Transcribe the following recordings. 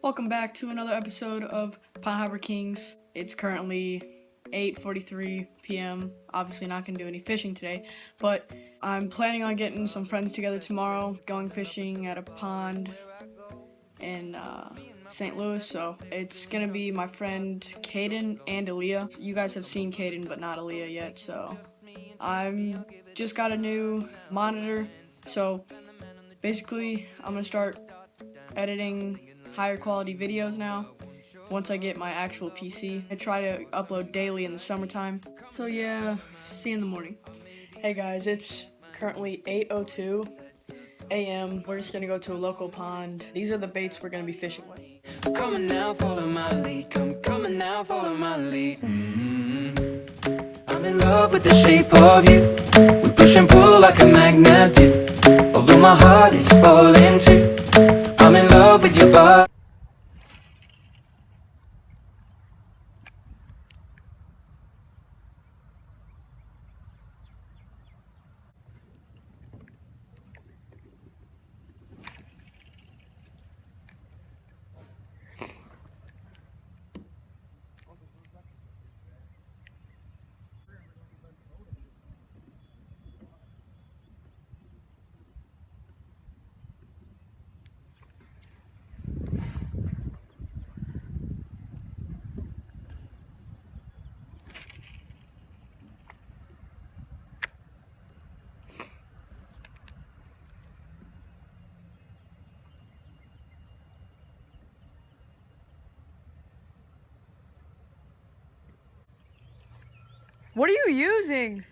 Welcome back to another episode of Pine Harbor Kings. It's currently 8:43 p.m. Obviously not going to do any fishing today, but I'm planning on getting some friends together tomorrow, going fishing at a pond in St. Louis. So it's going to be my friend Caden and Aaliyah. You guys have seen Caden, but not Aaliyah yet, so I'm just got a new monitor. So basically, I'm going to start editing higher quality videos now once I get my actual PC. I try to upload daily in the summertime. So yeah, see you in the morning. Hey guys, it's currently 8:02 a.m. We're just gonna go to a local pond. These are the baits we're gonna be fishing with. Coming now, follow my lead. Coming now, follow my lead. I'm in love with the shape of you. We push and pull like a magnet do. Although my heart is falling too. I'm in love with your body. What are you using?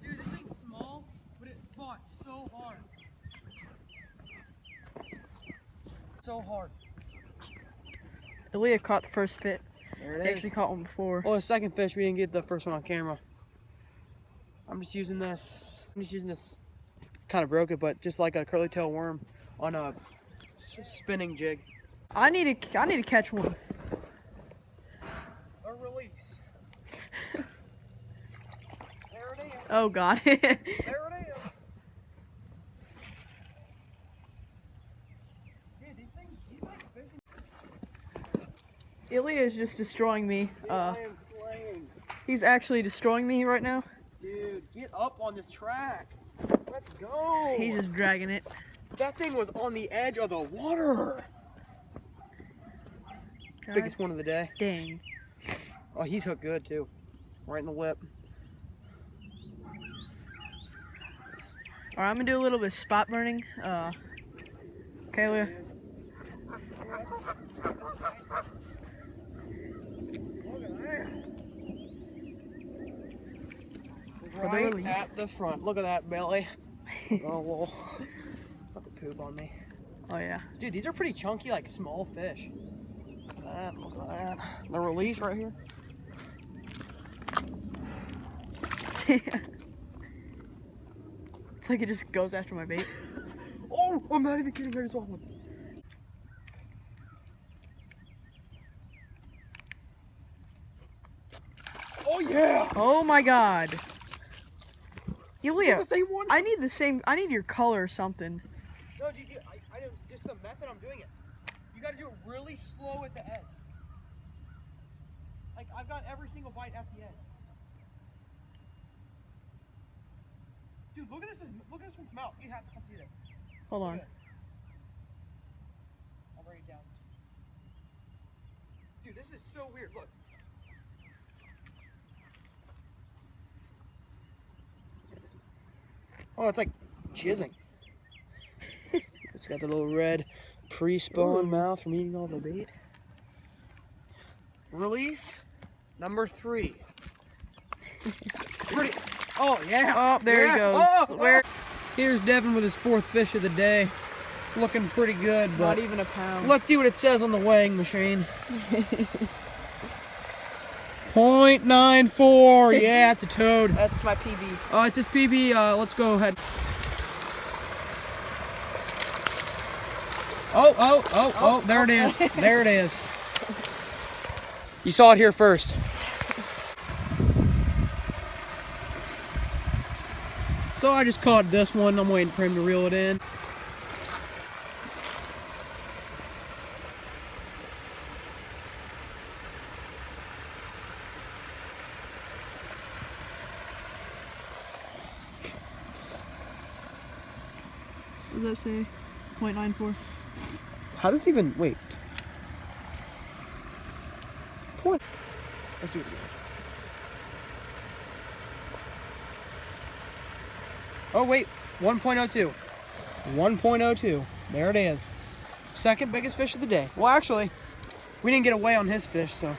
Dude, this thing's small, but it fought so hard. So hard. Aaliyah caught the first fit. There They it actually is. caught one before. Well, the second fish, we didn't get the first one on camera. I'm just using this kind of broke it, but just like a curly tail worm on a spinning jig. I need to catch one. A release. There it is. Oh god. There it is. Dude, these things fishing. Ilya is just destroying me. I am slaying. He's actually destroying me right now. Dude, get up on this track. Let's go. He's just dragging it. That thing was on the edge of the water. God Biggest one of the day. dang. Oh, he's hooked good too. Right in the lip. Alright, I'm gonna do a little bit of spot burning. Kayla. Look at that. For the Right release. at the front. Look at that belly. Oh, well. Got the poop on me. Oh yeah. Dude, these are pretty chunky, like small fish. Look at that. Look at that. The release right here. It's like it just goes after my bait. Oh, I'm not even kidding. I just saw one. Oh, yeah. Oh my god. Is Ilya, it the same one? I need your color or something. No, dude, I know just the method I'm doing it. You gotta do it really slow at the end. Like, I've got every single bite at the end. Dude, look at this one's mouth. You have to come see this. Hold Look on. at this. I'll bring it down. Dude, this is so weird. Look. Oh, it's like jizzing. It's got the little red pre-spawn mouth from eating all the bait. Release number 3. Pretty. Oh yeah. Oh, there Yeah. he goes. Oh, Where? Here's Devin with his 4th fish of the day. Looking pretty good, but Not even a pound. let's see what it says on the weighing machine. 0.94. Yeah, it's a toad. That's my PB. Oh, it's just PB. Let's go ahead. Oh, there it is. There it is. You saw it here first. So I just caught this one. I'm waiting for him to reel it in. What does that say? 0.94. How does it even wait? Point. Let's do it again. Oh wait, 1.02. 1.02. There it is. Second biggest fish of the day. Well, actually, we didn't get away on his fish, so